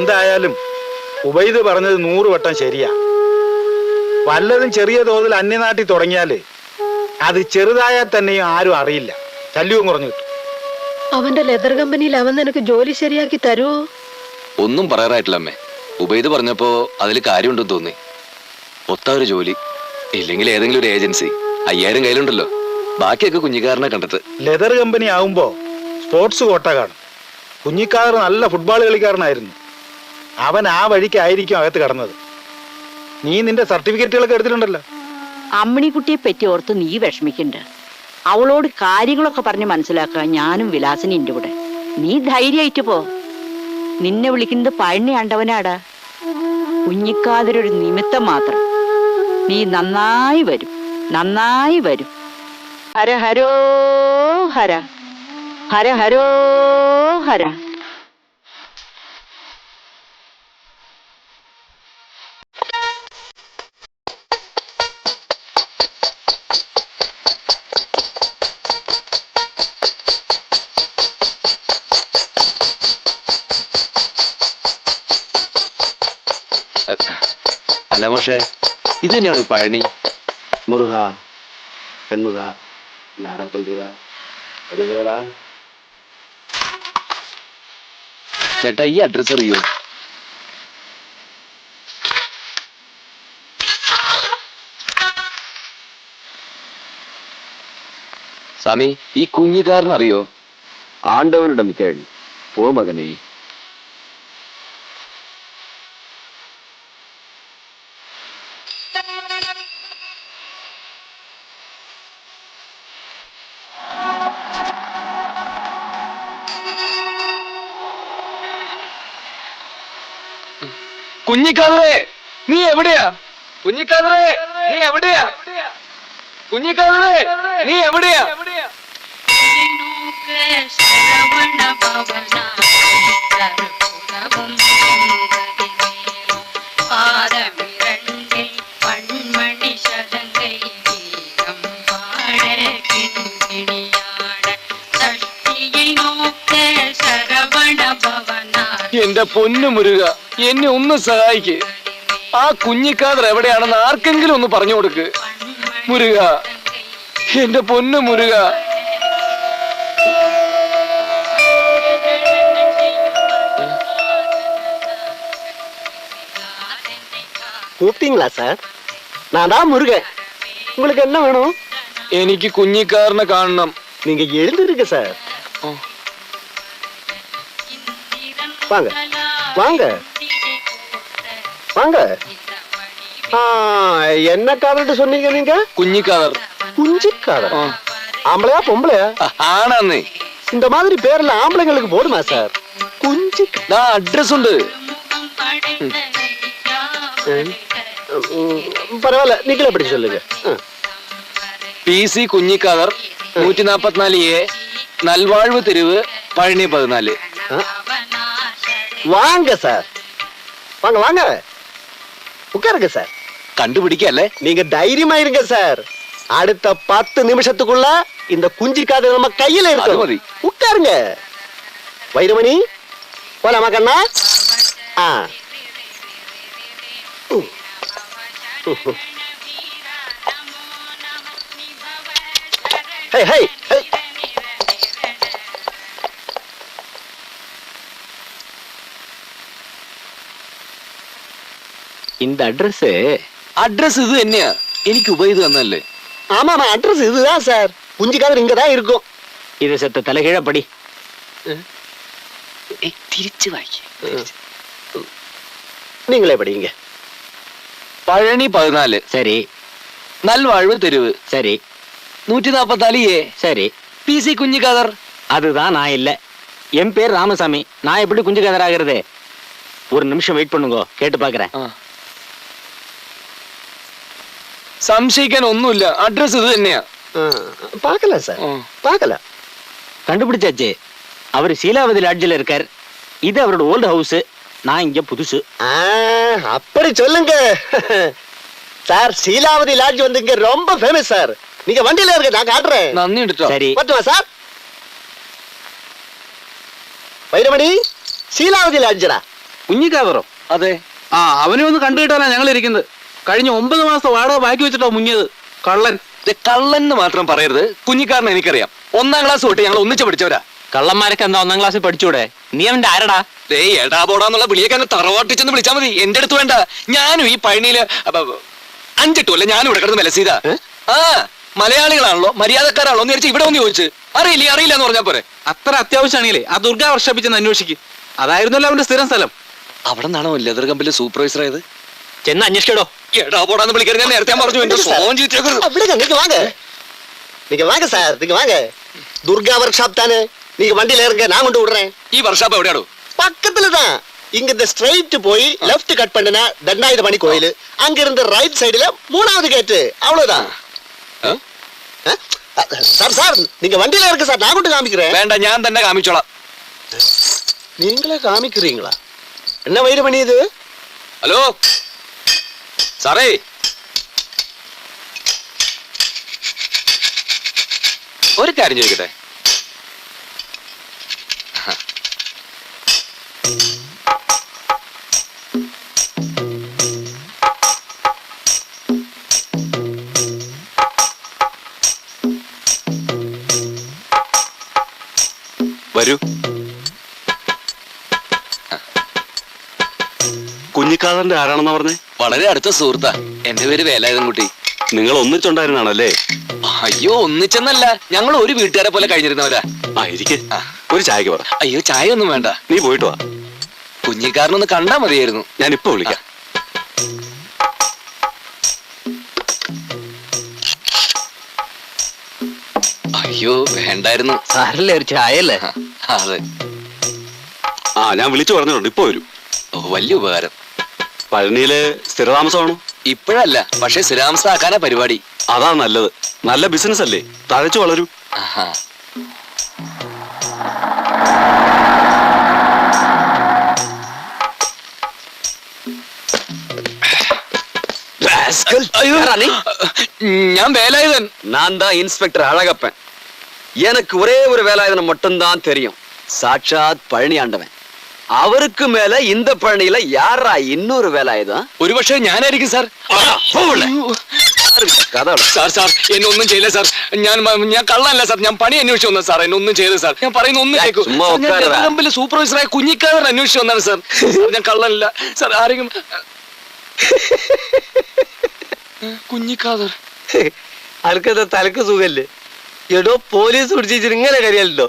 എന്തായാലും ഉബൈദ് പറഞ്ഞത് 100 വട്ടം ശരിയാ. വല്ലതും ചെറിയ തോതിൽ അന്യനാട്ടിൽ തുടങ്ങിയാല് അത് ചെറുതായാൽ തന്നെയും ആരും അറിയില്ല, ശല്യവും കുറഞ്ഞു കിട്ടും. അവന്റെ ലെതർ കമ്പനിയിൽ അവൻ നിനക്ക് ജോലി ശരിയാക്കി തരുമോ? ഒന്നും പറയാറായിട്ടില്ല അമ്മേ. ഉബൈദ് പറഞ്ഞപ്പോ അതിൽ കാര്യമുണ്ടെന്ന് തോന്നി. ഒത്ത ഒരു ജോലി, ഇല്ലെങ്കിൽ ഏതെങ്കിലും ഒരു ഏജൻസി. 5000 കയ്യിലുണ്ടല്ലോ, ബാക്കിയൊക്കെ കുഞ്ഞിക്കാരനെ കണ്ടിട്ട്. ലെതർ കമ്പനി ആവുമ്പോ സ്പോർട്സ് കോട്ട കാണും. കുഞ്ഞിക്കാരൻ നല്ല ഫുട്ബോൾ കളിക്കാരനായിരുന്നു. അവൻ ആ വഴിക്കായിരിക്കും അകത്ത് കടന്നത്. നീ നിന്റെ സർട്ടിഫിക്കറ്റുകളൊക്കെ എടുത്തിട്ടുണ്ടല്ലോ. അമ്മിണിക്കുട്ടിയെ പറ്റി ഓർത്ത് നീ വിഷമിക്കണ്ട. അവളോട് കാര്യങ്ങളൊക്കെ പറഞ്ഞ് മനസ്സിലാക്കാൻ ഞാനും വിലാസിനി എൻ്റെ കൂടെ. നീ ധൈര്യമായിട്ട് പോ. നിന്നെ വിളിക്കുന്നത് പഴനി ആണ്ടവനാടാ. കുഞ്ഞിക്കാതൊരു നിമിത്തം മാത്രം. നീ നന്നായി വരും, നന്നായി വരും. ഹര ഹരോ ഹര, ഹര ഹരോ ഹര. അല്ല പക്ഷേ ഇത് തന്നെയാണ് പഴനി. മുരുക പെൺമുക ചേട്ടാ, ഈ അഡ്രസ് അറിയോ? സ്വാമി, ഈ കുഞ്ഞിക്കാരൻ അറിയോ? ആണ്ടവനിടം കേൾ പോ മകനെ. കുഞ്ഞിക്കാതറേ, നീ എവിടെയാ? കുഞ്ഞിക്കാതറേ, നീ എവിടെയാ? കുഞ്ഞിക്കാതറേ, നീ എവിടെയാ? എന്റെ പൊന്നു മുരുക, എന്നെ ഒന്ന് സഹായിക്ക്. ആ കുഞ്ഞിക്കാതർ എവിടെയാണെന്ന് ആർക്കെങ്കിലും ഒന്ന് പറഞ്ഞു കൊടുക്ക് മുരുക, എന്റെ പൊന്നു മുരുക. கூப்பிட்டீங்களா சார்? நான் தான் முருகன். உங்களுக்கு என்ன வேணும்? എനിക്ക് കുഞ്ഞിക്കാരനെ കാണണം. நீங்க எழுந்திருக்க சார். வாங்க வாங்க வாங்க. என்ன காதல் சொன்னீங்க நீங்க? കുഞ്ഞിക്കാതർ. குஞ்சிக்காதர்? ஆம்பளையா பொம்பளையா? ആണെന്നേ. இந்த மாதிரி பேர்ல ஆம்பளைங்களுக்கு போடுமா சார்? குஞ்சி. அட்ரஸ் உண்டு. பரவாயில்ல, நீங்களே எப்படி சொல்லுங்க. PC കുഞ്ഞിക്കാതർ, 144A, നൽവാഴ്വ് തെരുവ്, പഴനി 14. வாங்க சார், வாங்க வாங்க, உட்காருங்க சார். கண்டுபிடிக்கல. நீங்க தைரியமா இருங்க சார். அடுத்த 10 நிமிஷத்துக்குள்ள இந்த குஞ்சிக்காத நம்ம கையில இருக்கு. உட்காருங்க. வைரமணி, போலாமா கண்ணா? ஹே ஹே ஹே. இந்த அட்ரஸ் இது என்னையா? எனக்கு உபயோக தന്നല്ലേ? ஆமாமா, அட்ரஸ் இதுதான் சார். குஞ்சிக்காதர் இங்க தான் இருக்கும். இது செத்த தலைகீழ படி. തിരിച്ചു വായിക്ക്. நீங்களே படிங்க. പഴനി 14. சரி. നൽവാഴ്വ് தெருவு. சரி. 144A. சரி. PC குஞ்சிக்காதர். அதுதான் நான் இல்ல. என் பேர் ராமசாமி. நான் எப்படி குஞ்சிக்காதர் ஆகிறது? ஒரு நிமிஷம் வெயிட் பண்ணுங்க, கேட்டு பாக்குறேன். സംശയിക്കാൻ ഒന്നുമില്ല, അഡ്രസ് ഇത് തന്നെയാ. பார்க்கல சார், பார்க்கல. கண்டுபிடிச்சாச்சு. அவர் சீலாவதி லாட்ஜில் இருக்கார். இது அவரோட ஓல்டு ஹவுஸ். நான் இங்க புதுசு. அப்படி சொல்லுங்க சார். சீலாவதி லாட்ஜ் வந்து இங்க ரொம்ப ஃபேமஸ் சார். நீங்க வண்டியில இருக்க, நான் காட்டுறேன். നന്ദി എടുത്തോ. சரி. பத்துவா சார்? வைரமணி, சீலாவதி லாட்ஜரா? കുഞ്ഞിക്കാതറോ? അതെ. ആ, അവനെ ഒന്ന് കണ്ടു കിട്ടാനാ ഞങ്ങൾ ഇരിക്കുന്നത്. കഴിഞ്ഞ 9 മാസത്തെ വാടക ബാക്കി വെച്ചിട്ടോ മുങ്ങിയത് കള്ളൻ. കള്ളന്ന് മാത്രം പറയരുത്. കുഞ്ഞിക്കാരനെ എനിക്കറിയാം. 1ാം ക്ലാസ് തൊട്ട് ഞങ്ങൾ ഒന്നിച്ച് പഠിച്ചവരാ. കള്ളന്മാരൊക്കെ എന്താ 1ാം ക്ലാസ്സിൽ പഠിച്ചൂടെ? നീ അവന്റെ ആരടാ? എടാ പോടാന്നുള്ള വിളിയൊക്കെ അങ്ങ് തറവാട്ടിച്ചെന്ന് വിളിച്ചാൽ മതി. എന്റെ അടുത്ത് വേണ്ട. ഞാനും ഈ പഴനിയില് 5-8 കൊല്ലം ഞാനും ഇവിടെ കിടന്ന് വിലസീതാ. ആ, മലയാളികളാണല്ലോ, മര്യാദക്കാരാണല്ലോ എന്ന് വിചാരിച്ചു ഇവിടെ ഒന്ന് ചോദിച്ചു. അറിയില്ല എന്ന് പറഞ്ഞാ പോരെ. അത്ര അത്യാവശ്യമാണെങ്കിലേ ആ ദുർഗാ വർഷപ്പിച്ചെന്ന് അന്വേഷിക്കും. അതായിരുന്നല്ലോ അവന്റെ സ്ഥിരം സ്ഥലം. അവിടെ നിന്നാണോ ലെതർ കമ്പനിയിലെ സൂപ്പർവൈസർ ആയത്? ചെന്ന് അന്വേഷിക്കടോ. എടാ പോടാന്ന് വിളിക്കരുത്. ഞാൻ നേരത്തെ പറഞ്ഞു. എന്റെ ഫോൺ ചീറ്റേക്കരുത്. நீங்க வாங்க சார், நீங்க வாங்க. துர்கா ஒர்க் ஷாப் தானே? நீங்க வண்டியில இருங்க, நான் கொண்டு விடுறேன். ഈ വർഷാപ്പ് എവിടെയാണോ? பக்கத்துல தான். இங்க இந்த ஸ்ட்ரைட் போய் லெஃப்ட் கட் பண்ணுனா தண்டாயுதமணி கோயில், அங்க இருந்து ரைட் சைடுல 3வது கேட். அவ்வளவுதான். சார் சார் நீங்க வண்டியில இருக்க சார், நான் கொண்டு காமிக்கிறேன். വേണ്ട, ഞാൻ തന്നെ കാമിച്ചോളാം. நீங்களே காமிக்கிறீங்களா? என்ன வைரமணி இது? ഹലോ സാറേ, ഒരു കാര്യം ചോദിക്കട്ടെ? വരൂ. കുഞ്ഞിക്കാതറിന്റെ ആരാണെന്ന് പറഞ്ഞേ? വളരെ അടുത്ത സുഹൃത്താ. എന്റെ പേര് വേലായുധൻ കുട്ടി. നിങ്ങൾ ഒന്നിച്ചുണ്ടായിരുന്നാണല്ലേ? അയ്യോ, ഒന്നിച്ചെന്നല്ല, ഞങ്ങൾ ഒരു വീട്ടുകാരെ പോലെ കഴിഞ്ഞിരുന്നവരാ. ഇരിക്കെ, ഒരു ചായക്ക് പറ. അയ്യോ, ചായ ഒന്നും വേണ്ട. നീ പോയിട്ട് വാ. കുഞ്ഞിക്കാരനൊന്ന് കണ്ടാ മതിയായിരുന്നു. ഞാൻ ഇപ്പൊ വിളിക്കാം. അയ്യോ, വേണ്ടായിരുന്നു. സാരല്ലേ, ഒരു ചായല്ലേ? അതെ. ഞാൻ വിളിച്ചു പറഞ്ഞിട്ടുണ്ട്, ഇപ്പൊ വരും. ഓ, വലിയ ഉപകാരം. പഴനിയില് സ്ഥിരതാമസമാണോ? ഇപ്പോഴല്ല, പക്ഷെ സ്ഥിരാമസം ആക്കാനാ പരിപാടി. അതാ നല്ലത്. നല്ല ബിസിനസ് അല്ലേ, തഴച്ചു വളരൂ. ആഹാ. ஐயோ, ഞാൻ വേലായുധൻ. நான் தான் இன்ஸ்பெக்டர் அழகப்பன். எனக்கு ஒரே ஒரு வேலாயுதனை மட்டும்தான் தெரியும். சாட்சாத் பழனி ஆண்டவன். அவருக்கு மேல இந்த பழனியில யாரா இன்னொரு வேலாயுதம்? ഒരുപക്ഷെ ഞാനായിരിക്കും സാർ. സാർ സാർ എന്നെ ഒന്നും ചെയ്യില്ല സാർ. ഞാൻ കള്ളല്ല സാർ. ഞാൻ പണി അന്വേഷിച്ചു വന്നത് സാർ. എന്നെ ഒന്നും ചെയ്ത് സാർ. ഞാൻ പറയുന്ന ഒന്നും കേൾക്കും. കമ്പനിയിലെ സൂപ്പർവൈസറായ കുഞ്ഞിക്കാരൻ അന്വേഷിച്ചു വന്നാണ് സാർ. ഞാൻ കള്ളല്ല സാർ. ആരെങ്കിലും കുഞ്ഞിക്കാതർ അനക്കത്തെ തലക്ക് സുഖല്ലേ? എടോ, പോലീസ് പിടിച്ചിട്ട് ഇങ്ങനെ കരിയല്ലോ.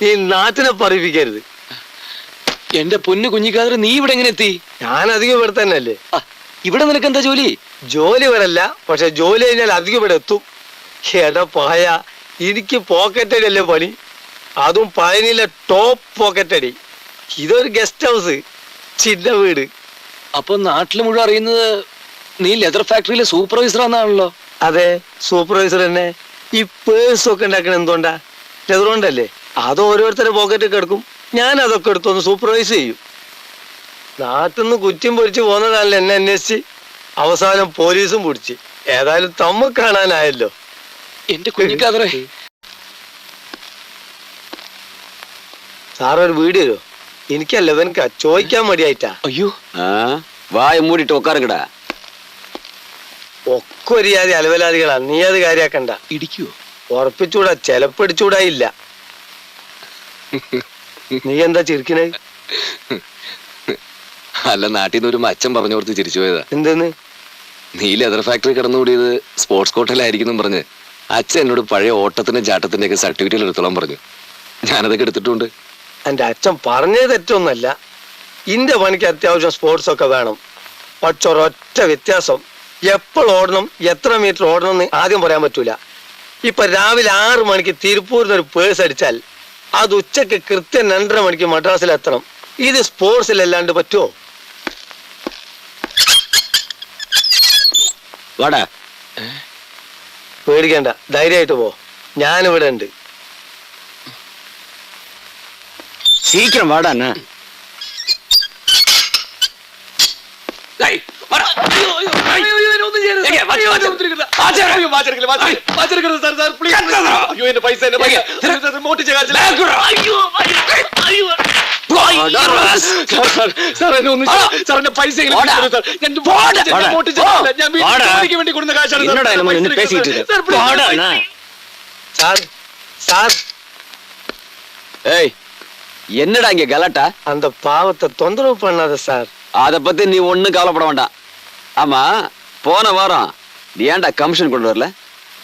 ഈ നാട്ടിനെ പറയിപ്പിക്കരുത്. എന്റെ പൊന്നു കുഞ്ഞിക്കാതർ, നീ ഇവിടെ എങ്ങനെ എത്തി? ഞാൻ അധികം ഇവിടെ തന്നെ അല്ലേ. ഇവിടെ നിനക്ക് എന്താ ജോലി? ജോലി വരല്ല, പക്ഷെ ജോലി കഴിഞ്ഞാൽ അധികം ഇവിടെ എത്തും. എടാ പായ, എനിക്ക് പോക്കറ്റടി അല്ലേ പണി. അതും പഴനിയിലെ ടോപ്പ് പോക്കറ്റടി. ഇതൊരു ഗസ്റ്റ് ഹൗസ്, ചിന്ന വീട്. അപ്പൊ നാട്ടിൽ മുഴുവൻ അറിയുന്നത് നീ ലെതർ ഫാക്ടറിയിലെ സൂപ്പർവൈസർ ആണെന്നാണല്ലോ. അതെ, സൂപ്പർവൈസർ തന്നെ. ഈ പേഴ്സ് ഒക്കെ ഉണ്ടാക്കണ എന്തുകൊണ്ടാ? ലെതർ കൊണ്ടല്ലേ. അത് ഓരോരുത്തരുടെ പോക്കറ്റിൽ കിടക്കും. ഞാൻ അതൊക്കെ എടുത്തൊന്ന് സൂപ്പർവൈസ് ചെയ്യും. നാട്ടിൽ നിന്ന് കുറ്റം പൊരിച്ച് പോകുന്നതാണല്ലോ എന്നെ അന്വേഷിച്ച്. അവസാനം പോലീസും പിടിച്ച്. ഏതായാലും തമ്മ കാണാനായല്ലോ. എന്റെ കുഞ്ഞിക്കാതറേ, സാറൊരു വീഡിയോ തരുമോ? എനിക്കല്ല, ഇവനക്കാ ചോദിക്കാൻ മടിയായിട്ടാ. അയ്യോ, வாய மூடிட்டு உட்காருங்கடா. ഒക്കെ ഒരു ജാതി അലവലാദികളാ. നീ അത് കാര്യാക്കണ്ട. ഇടിക്കുവോ? ഉറപ്പിച്ചൂടാ, ചെലപ്പടിച്ചൂടാ ഇല്ല. നീ എന്താ ചിരിക്കണേ? അല്ല, നാട്ടിൽ നിന്ന് ഒരു അച്ഛൻ പറഞ്ഞു കൊടുത്ത് ചിരിച്ചു പോയതാ. എന്തെന്ന്? നീ ലെതർ ഫാക്ടറി കടന്നുകൂടിയത് സ്പോർട്സ് കോട്ടയിലായിരിക്കും പറഞ്ഞ് അച്ഛൻ എന്നോട് പഴയ ഓട്ടത്തിന്റെ ചാട്ടത്തിന്റെ ഒക്കെ സർട്ടിഫിക്കറ്റ് എടുത്തോളാൻ പറഞ്ഞു. ഞാനതൊക്കെ എടുത്തിട്ടുണ്ട്. എന്റെ അച്ഛൻ പറഞ്ഞത് തെറ്റൊന്നല്ല. ഇന്റെ പണിക്ക് അത്യാവശ്യം സ്പോർട്സ് ഒക്കെ വേണം. പക്ഷെ ഒരൊറ്റ വ്യത്യാസം, എപ്പോൾ ഓടണം, എത്ര മീറ്റർ ഓടണം എന്ന് ആദ്യം പറയാൻ പറ്റൂല. ഇപ്പൊ രാവിലെ 6 മണിക്ക് തിരുപ്പൂരിൽ ഒരു പേഴ്സ് അടിച്ചാൽ അത് ഉച്ചക്ക് കൃത്യം 2:30 മണിക്ക് മദ്രാസിൽ എത്തണം. ഇത് സ്പോർട്സിലല്ലാണ്ട് പറ്റുമോ? வாடா. പേടിക്കണ്ട, ധൈര്യമായിട്ട് പോ. ഞാനിവിടെ ഉണ്ട്. சீக்கிரம் வாடா அண்ணா. സാർ എന്നെ ഒന്ന് സാർ എന്റെ പൈസ എങ്കിലും ഓടാ. തരൂ സാർ. ഞാൻ ഓടാ. ഞാൻ പൊട്ടിച്ചിട്ടില്ല. ഞാൻ വീട്ടിൽ ഓടാ. ജോലിക്ക് വേണ്ടി കൊടുക്കുന്ന കാശാണ് സാർ. എന്നോടാ നമ്മൾ ഇന്ന് പൈസ പേസിയിട്ട് എടുക്കുന്നത്. സാർ, please, ഓടാ, please. അണ്ണാ. சார் சார் ஏய் என்னடா இங்க கலாட்டா? அந்த பாவத்தை தொந்தரவு பண்ணாத சார். அத பத்தி நீ ஒண்ணும் கவலைப்பட வேண்டாம். ஆமா போன வாரம் நீ ஏன்டா கமிஷன் கொண்டு வரல?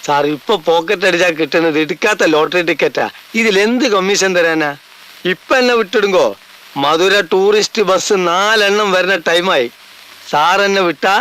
സാർ ഇപ്പൊ പോക്കറ്റ് അടിച്ചാ കിട്ടുന്നത് എടുക്കാത്ത ലോട്ടറി ടിക്കറ്റാ. ഇതിൽ എന്ത് കമ്മീഷൻ തരാനാ? ഇപ്പൊ എന്നെ വിട്ടിടുങ്കോ. മധുര ടൂറിസ്റ്റ് ബസ് 4 എണ്ണം വരുന്ന ടൈമായി. സാർ എന്നെ വിട്ടാ